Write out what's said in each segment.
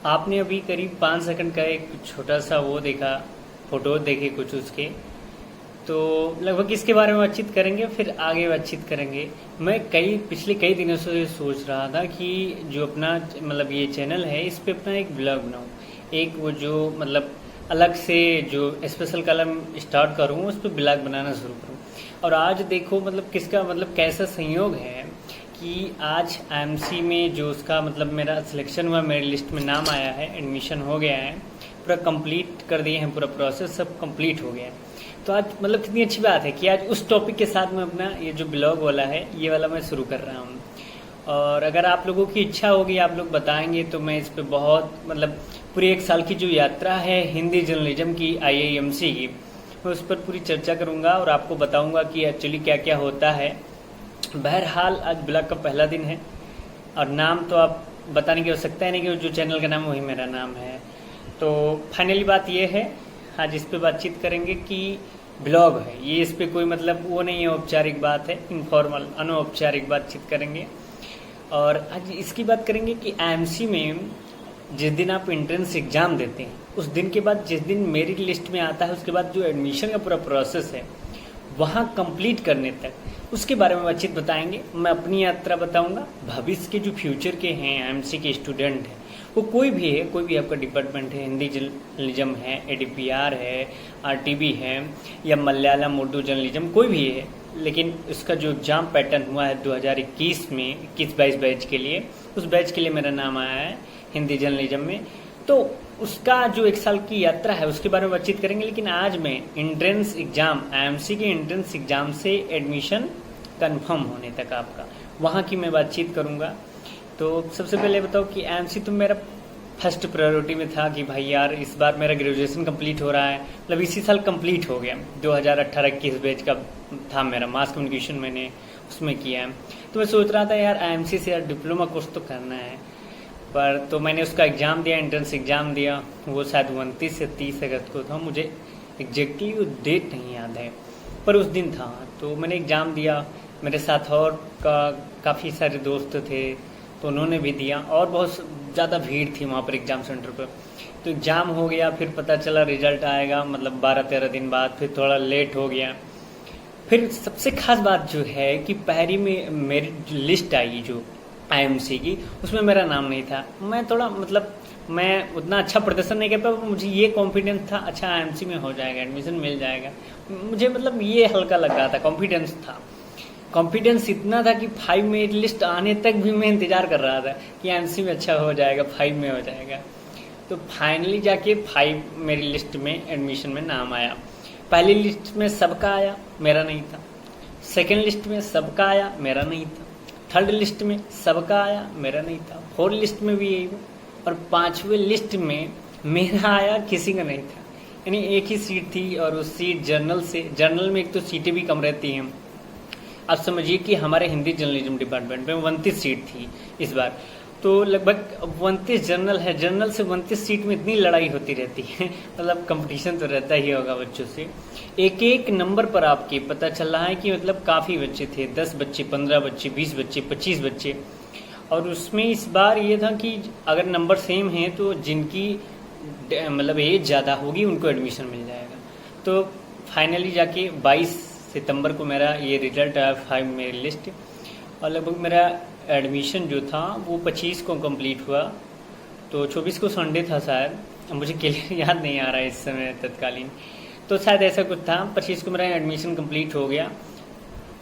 आपने अभी करीब 5 सेकंड का एक छोटा सा वो देखा, फोटो देखे कुछ उसके, तो लगभग इसके बारे में बातचीत करेंगे, फिर आगे बातचीत करेंगे। मैं पिछले कई दिनों से सोच रहा था कि जो अपना मतलब ये चैनल है, इस पे अपना एक ब्लॉग बनाऊँ, एक वो जो मतलब अलग से जो स्पेशल कॉलम स्टार्ट करूँ, उस पर ब्लॉग बनाना शुरू करूँ। और आज देखो मतलब किसका मतलब कैसा संयोग है कि आज आईएमसी में जो उसका मतलब मेरा सिलेक्शन हुआ, मेरी लिस्ट में नाम आया है, एडमिशन हो गया है, पूरा कंप्लीट कर दिए हैं, पूरा प्रोसेस सब कंप्लीट हो गया है। तो आज मतलब कितनी अच्छी बात है कि आज उस टॉपिक के साथ में अपना ये जो ब्लॉग वाला है, ये वाला मैं शुरू कर रहा हूँ। और अगर आप लोगों की इच्छा होगी, आप लोग बताएंगे, तो मैं इस पे बहुत मतलब पूरी 1 साल की जो यात्रा है हिंदी जर्नलिज्म की आईआईएमसी की, मैं उस पर पूरी चर्चा करूँगा और आपको बताऊँगा कि एक्चुअली क्या क्या होता है। बहरहाल आज ब्लॉग का पहला दिन है और नाम तो आप बताने की आवश्यकता है नहीं कि जो चैनल का नाम वही मेरा नाम है। तो फाइनली बात ये है, आज इस पे बातचीत करेंगे कि ब्लॉग है ये, इस पे कोई मतलब वो नहीं है, औपचारिक बात है, इनफॉर्मल अनौपचारिक बातचीत करेंगे। और आज इसकी बात करेंगे कि आईएमसी में जिस दिन आप एंट्रेंस एग्जाम देते हैं, उस दिन के बाद जिस दिन मेरिट लिस्ट में आता है, उसके बाद जो एडमिशन का पूरा प्रोसेस है वहाँ कंप्लीट करने तक, उसके बारे में बातचीत बताएंगे। मैं अपनी यात्रा बताऊंगा, भविष्य के जो फ्यूचर के हैं आईएमसी के स्टूडेंट हैं, वो कोई भी है, कोई भी आपका डिपार्टमेंट है, हिंदी जर्नलिज्म है, एडीपीआर है, आरटीबी है, या मलयालम उर्दू जर्नलिज्म, कोई भी है, लेकिन उसका जो एग्ज़ाम पैटर्न हुआ है 2021 में 21-22 बैच के लिए, उस बैच के लिए मेरा नाम आया है हिंदी जर्नलिज्म में, तो उसका जो 1 साल की यात्रा है उसके बारे में बातचीत करेंगे। लेकिन आज मैं एंट्रेंस एग्जाम, आईएमसी के एंट्रेंस एग्जाम से एडमिशन कंफर्म होने तक आपका, वहाँ की मैं बातचीत करूँगा। तो सबसे पहले बताओ कि आईएमसी तो मेरा फर्स्ट प्रायोरिटी में था कि भाई यार इस बार मेरा ग्रेजुएशन कंप्लीट हो रहा है, मतलब इसी साल कंप्लीट हो गया, 2018-21 बैच का था मेरा, मास कम्युनिकेशन मैंने उसमें किया है। तो मैं सोच रहा था यार आईएमसी से यार डिप्लोमा कोर्स तो करना है, पर तो मैंने उसका एग्ज़ाम दिया, एंट्रेंस एग्ज़ाम दिया, वो शायद 29 से 30 अगस्त को था, मुझे एग्जैक्टली वो डेट नहीं याद है, पर उस दिन था। तो मैंने एग्ज़ाम दिया, मेरे साथ और काफ़ी सारे दोस्त थे, तो उन्होंने भी दिया, और बहुत ज़्यादा भीड़ थी वहाँ पर एग्ज़ाम सेंटर पर। तो एग्ज़ाम हो गया, फिर पता चला रिजल्ट आएगा मतलब 12-13 दिन बाद, फिर थोड़ा लेट हो गया। फिर सबसे खास बात जो है कि पहली में मेरी लिस्ट आई जो आईएमसी की, उसमें मेरा नाम नहीं था। मैं थोड़ा मतलब मैं उतना अच्छा प्रदर्शन नहीं कर पाया, मुझे ये कॉन्फिडेंस था अच्छा आईएमसी में हो जाएगा, एडमिशन मिल जाएगा, मुझे मतलब ये हल्का लग रहा था, कॉन्फिडेंस था। कॉन्फिडेंस इतना था कि 5 में लिस्ट आने तक भी मैं इंतजार कर रहा था कि आईएमसी में अच्छा हो जाएगा, 5 में हो जाएगा। तो फाइनली जाके 5 मेरी लिस्ट में एडमिशन में नाम आया। पहली लिस्ट में सबका आया, मेरा नहीं था। सेकेंड लिस्ट में सबका आया, मेरा नहीं था। थर्ड लिस्ट में सबका आया, मेरा नहीं था। फोर्थ लिस्ट में भी यही हुआ, और 5वें लिस्ट में मेरा आया, किसी का नहीं था। यानी एक ही सीट थी, और उस सीट जर्नल में एक तो सीटें भी कम रहती हैं। आप समझिए कि हमारे हिंदी जर्नलिज्म डिपार्टमेंट में 29 सीट थी इस बार, तो लगभग 29 जर्नल है, जर्नल से 29 सीट में इतनी लड़ाई होती रहती है मतलब कंपटीशन तो रहता ही होगा बच्चों से। एक एक नंबर पर आपके पता चल रहा है कि मतलब काफ़ी बच्चे थे, 10 बच्चे, 15 बच्चे, 20 बच्चे, 25 बच्चे। और उसमें इस बार ये था कि अगर नंबर सेम हैं तो जिनकी मतलब एज ज़्यादा होगी उनको एडमिशन मिल जाएगा। तो फाइनली जाके 22 सितंबर को मेरा ये रिजल्ट आया, 5 मेरी लिस्ट, और लगभग मेरा एडमिशन जो था वो 25 को कंप्लीट हुआ। तो 24 को संडे था शायद, मुझे क्लियर याद नहीं आ रहा है इस समय तत्कालीन, तो शायद ऐसा कुछ था। 25 को मेरा एडमिशन कंप्लीट हो गया।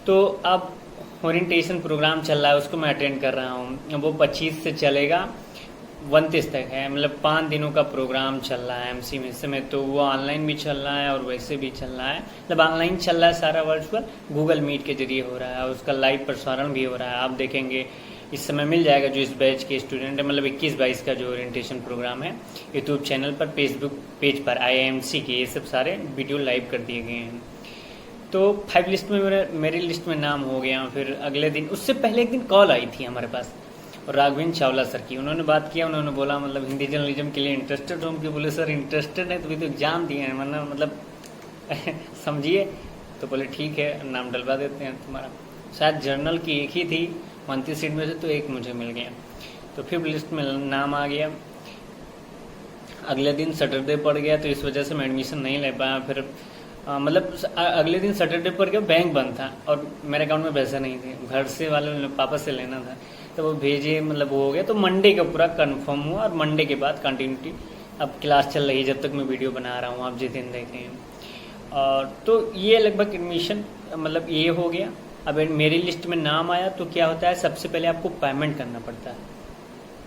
तो अब ओरिएंटेशन प्रोग्राम चल रहा है, उसको मैं अटेंड कर रहा हूँ। वो 25 से चलेगा, 29 तक है, मतलब 5 दिनों का प्रोग्राम चल रहा है एमसी में इस समय। तो वो ऑनलाइन भी चल रहा है और वैसे भी चल रहा है, मतलब ऑनलाइन चल रहा है सारा, वर्चुअल गूगल मीट के जरिए हो रहा है, और उसका लाइव प्रसारण भी हो रहा है। आप देखेंगे इस समय मिल जाएगा जो इस बैच के स्टूडेंट है, मतलब 21-22 का जो ओरिएंटेशन प्रोग्राम है, यूट्यूब चैनल पर, फेसबुक पेज पर आईआईएमसी के ये सब सारे वीडियो लाइव कर दिए गए हैं। तो 5 लिस्ट में मेरी लिस्ट में नाम हो गया। फिर अगले दिन, उससे पहले एक दिन कॉल आई थी हमारे पास, और राघवेंद्र चावला सर की, उन्होंने बात किया, उन्होंने बोला मतलब हिंदी जर्नलिज्म के लिए इंटरेस्टेड हो? हम बोले सर इंटरेस्टेड है, तो भी तो एग्जाम दिए हैं, वरना मतलब समझिए। तो बोले ठीक है, नाम डलवा देते हैं तुम्हारा। शायद जर्नल की एक ही थी 29 सीट में से, तो एक मुझे मिल गया। तो फिर लिस्ट में नाम आ गया। अगले दिन सैटरडे पड़ गया, तो इस वजह से मैं एडमिशन नहीं ले पाया। फिर मतलब अगले दिन सैटरडे पड़ गया, बैंक बंद था और मेरे अकाउंट में पैसा नहीं थे, घर से वाले पापा से लेना था, तो वो भेजे, मतलब वो हो गया। तो मंडे का पूरा कंफर्म हुआ और मंडे के बाद कंटिन्यूटी अब क्लास चल रही है, जब तक मैं वीडियो बना रहा हूँ, आप जिस दिन देख रहे हैं। और तो ये लगभग एडमिशन मतलब ये हो गया। अब मेरी लिस्ट में नाम आया तो क्या होता है, सबसे पहले आपको पेमेंट करना पड़ता है।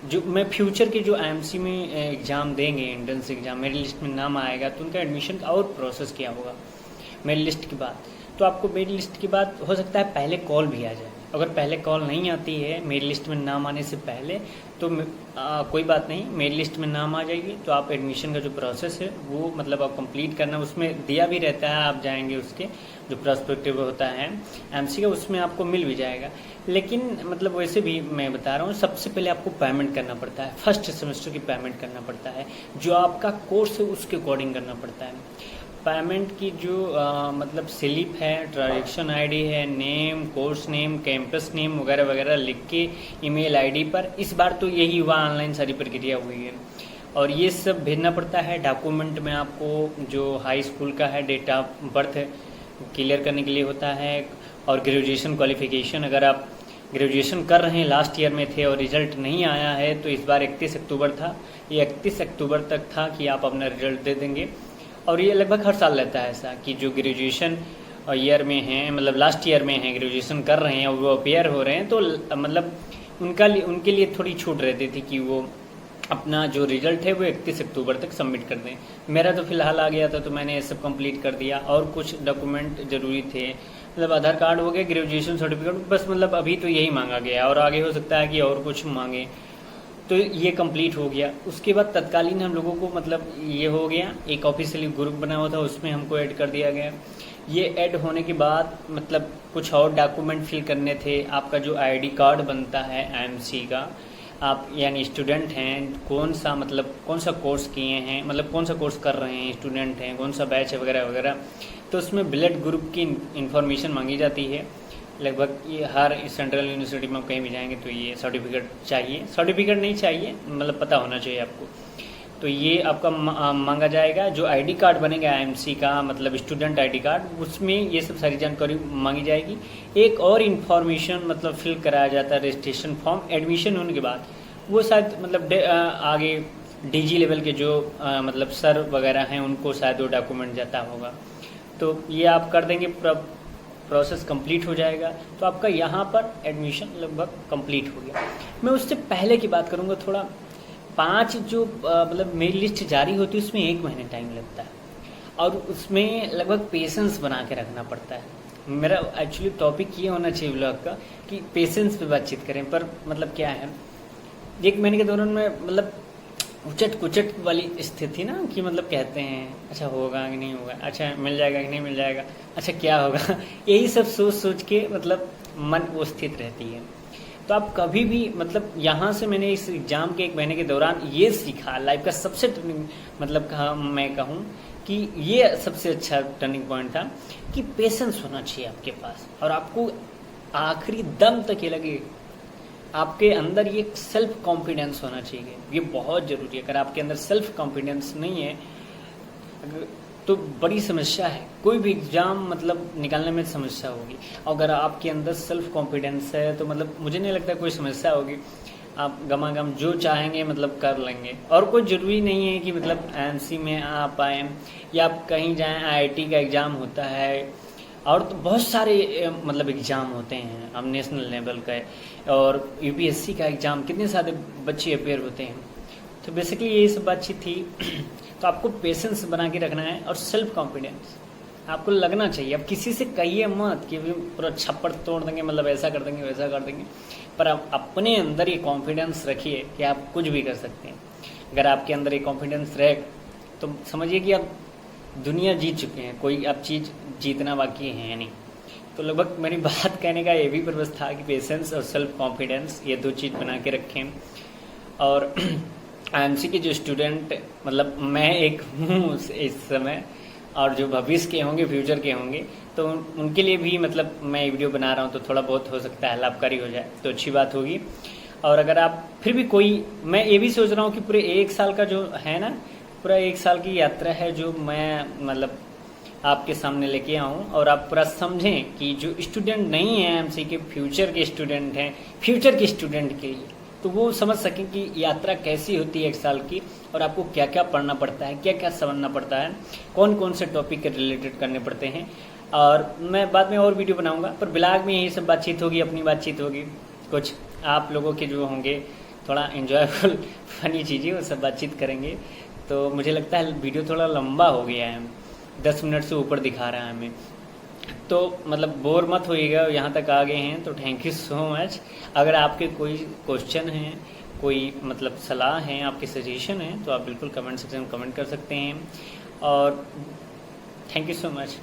जो मैं फ्यूचर के जो IMC में एग्ज़ाम देंगे, एंट्रेंस एग्ज़ाम, मेरी लिस्ट में नाम आएगा तो उनका एडमिशन का और प्रोसेस क्या होगा मेरी लिस्ट के बाद। तो आपको मेरी लिस्ट के बाद हो सकता है पहले कॉल भी आ जाए। अगर पहले कॉल नहीं आती है मेरी लिस्ट में नाम आने से पहले, तो कोई बात नहीं, मेरी लिस्ट में नाम आ जाएगी तो आप एडमिशन का जो प्रोसेस है वो मतलब आप कंप्लीट करना, उसमें दिया भी रहता है, आप जाएंगे उसके जो प्रॉस्पेक्टिव होता है IMC का, उसमें आपको मिल भी जाएगा। लेकिन मतलब वैसे भी मैं बता रहा हूँ, सबसे पहले आपको पेमेंट करना पड़ता है, फर्स्ट सेमेस्टर की पेमेंट करना पड़ता है, जो आपका कोर्स है उसके अकॉर्डिंग करना पड़ता है। पेमेंट की जो मतलब स्लिप है, ट्रांजैक्शन ID है, name, course name, campus name वगैरह वगैरह लिख के ईमेल ID पर, इस बार तो यही हुआ, ऑनलाइन सारी प्रक्रिया हुई है और ये सब भेजना पड़ता है। डॉक्यूमेंट में आपको जो हाई स्कूल का है डेट ऑफ बर्थ क्लियर करने के लिए होता है, और ग्रेजुएशन क्वालिफिकेशन, अगर आप ग्रेजुएशन कर रहे हैं, लास्ट ईयर में थे और रिजल्ट नहीं आया है, तो इस बार 31 अक्टूबर था, ये 31 अक्टूबर तक था कि आप अपना रिजल्ट दे देंगे। और ये लगभग हर साल रहता है ऐसा कि जो ग्रेजुएशन ईयर में हैं, मतलब लास्ट ईयर में हैं, ग्रेजुएशन कर रहे हैं और वो अपेयर हो रहे हैं, तो मतलब उनके लिए थोड़ी छूट रहती थी कि वो अपना जो रिजल्ट है वो 31 अक्टूबर तक सबमिट कर दें। मेरा तो फिलहाल आ गया था तो मैंने ये सब कंप्लीट कर दिया। और कुछ डॉक्यूमेंट ज़रूरी थे, मतलब आधार कार्ड हो गया, ग्रेजुएशन सर्टिफिकेट, बस मतलब अभी तो यही मांगा गया और आगे हो सकता है कि और कुछ मांगे। तो ये कंप्लीट हो गया। उसके बाद तत्कालीन हम लोगों को मतलब ये हो गया, एक ऑफिशियली ग्रुप बना हुआ था, उसमें हमको ऐड कर दिया गया। ये ऐड होने के बाद मतलब कुछ और डॉक्यूमेंट फिल करने थे। आपका जो ID कार्ड बनता है IMC का, आप यानी स्टूडेंट हैं, कौन सा कोर्स किए हैं, मतलब कौन सा कोर्स कर रहे हैं, स्टूडेंट हैं, कौन सा बैच है वगैरह वगैरह, तो उसमें ब्लड ग्रुप की इन्फॉर्मेशन मांगी जाती है। लगभग ये हर सेंट्रल यूनिवर्सिटी में आप कहीं भी जाएंगे तो ये सर्टिफिकेट चाहिए, सर्टिफिकेट नहीं चाहिए, मतलब पता होना चाहिए आपको। तो ये आपका मांगा जाएगा। जो ID कार्ड बनेगा IMC का, मतलब स्टूडेंट ID कार्ड, उसमें ये सब सारी जानकारी मांगी जाएगी। एक और इन्फॉर्मेशन मतलब फिल कराया जाता है, रजिस्ट्रेशन फॉर्म, एडमिशन होने के बाद वो शायद मतलब आगे DG लेवल के जो मतलब सर वगैरह हैं उनको शायद वो डॉक्यूमेंट जाता होगा। तो ये आप कर देंगे, प्रोसेस कंप्लीट हो जाएगा, तो आपका यहाँ पर एडमिशन लगभग कंप्लीट हो गया। मैं उससे पहले की बात करूँगा थोड़ा। 5 जो मतलब मेरी लिस्ट जारी होती है उसमें 1 महीने टाइम लगता है और उसमें लगभग पेशेंस बना के रखना पड़ता है। मेरा एक्चुअली टॉपिक ये होना चाहिए ब्लॉग का कि पेशेंस पे बातचीत करें, पर मतलब क्या है, 1 महीने के दौरान में मतलब उचट कुचट वाली स्थिति ना, कि मतलब कहते हैं अच्छा होगा कि नहीं होगा, अच्छा मिल जाएगा कि नहीं मिल जाएगा, अच्छा क्या होगा, यही सब सोच सोच के मतलब मन वो स्थित रहती है। तो आप कभी भी मतलब यहाँ से मैंने इस एग्ज़ाम के 1 महीने के दौरान ये सीखा, लाइफ का सबसे टर्निंग मतलब मैं कहूँ कि ये सबसे अच्छा टर्निंग पॉइंट था कि पेशेंस होना चाहिए आपके पास, और आपको आखिरी दम तक ये लगे, आपके अंदर ये सेल्फ कॉन्फिडेंस होना चाहिए। ये बहुत ज़रूरी है। अगर आपके अंदर सेल्फ कॉन्फिडेंस नहीं है तो बड़ी समस्या है, कोई भी एग्ज़ाम मतलब निकालने में समस्या होगी। अगर आपके अंदर सेल्फ कॉन्फिडेंस है तो मतलब मुझे नहीं लगता कोई समस्या होगी, आप गमागम जो चाहेंगे मतलब कर लेंगे। और कोई ज़रूरी नहीं है कि मतलब IMC में आप आएँ या आप कहीं जाएँ, IIT का एग्ज़ाम होता है और तो बहुत सारे मतलब एग्ज़ाम होते हैं, अब नेशनल लेवल का और UPSC का एग्ज़ाम, कितने सारे बच्चे अपेयर होते हैं। तो बेसिकली यही सब बातचीत थी। तो आपको पेशेंस बना के रखना है और सेल्फ कॉन्फिडेंस आपको लगना चाहिए। अब किसी से कहिए मत कि पूरा छप्पड़ तोड़ देंगे, मतलब ऐसा कर देंगे वैसा कर देंगे, पर आप अपने अंदर ये कॉन्फिडेंस रखिए कि आप कुछ भी कर सकते हैं। अगर आपके अंदर ये कॉन्फिडेंस रहे तो समझिए कि आप दुनिया जीत चुके हैं, कोई अब चीज़ जीतना बाकी है नहीं। तो लगभग मेरी बात कहने का ये भी पर्पस था कि पेशेंस और सेल्फ कॉन्फिडेंस ये 2 चीज़ बना के रखें। और IMC के जो स्टूडेंट मतलब मैं एक हूँ इस समय, और जो भविष्य के होंगे, फ्यूचर के होंगे, तो उनके लिए भी मतलब मैं वीडियो बना रहा हूँ, तो थोड़ा बहुत हो सकता है लाभकारी हो जाए तो अच्छी बात होगी। और अगर आप फिर भी कोई, मैं ये भी सोच रहा हूँ कि पूरे 1 साल का जो है ना पूरा 1 साल की यात्रा है जो मैं मतलब आपके सामने लेके आऊँ और आप पूरा समझें कि जो स्टूडेंट नहीं है एमसी के, फ्यूचर के स्टूडेंट हैं, फ्यूचर के स्टूडेंट के लिए, तो वो समझ सकें कि यात्रा कैसी होती है 1 साल की और आपको क्या क्या पढ़ना पड़ता है, क्या क्या समझना पड़ता है, कौन कौन से टॉपिक के रिलेटेड करने पड़ते हैं। और मैं बाद में और वीडियो बनाऊंगा, पर ब्लॉग में यही सब बातचीत होगी, अपनी बातचीत होगी, कुछ आप लोगों के जो होंगे थोड़ा इन्जॉयबल फनी चीज़ें वो सब बातचीत करेंगे। तो मुझे लगता है वीडियो थोड़ा लंबा हो गया है, 10 मिनट से ऊपर दिखा रहा है हमें, तो मतलब बोर मत होइएगा, यहाँ तक आ गए हैं तो थैंक यू सो मच। अगर आपके कोई क्वेश्चन हैं, कोई मतलब सलाह हैं, आपके सजेशन हैं, तो आप बिल्कुल कमेंट सेक्शन में कमेंट कर सकते हैं। और थैंक यू सो मच।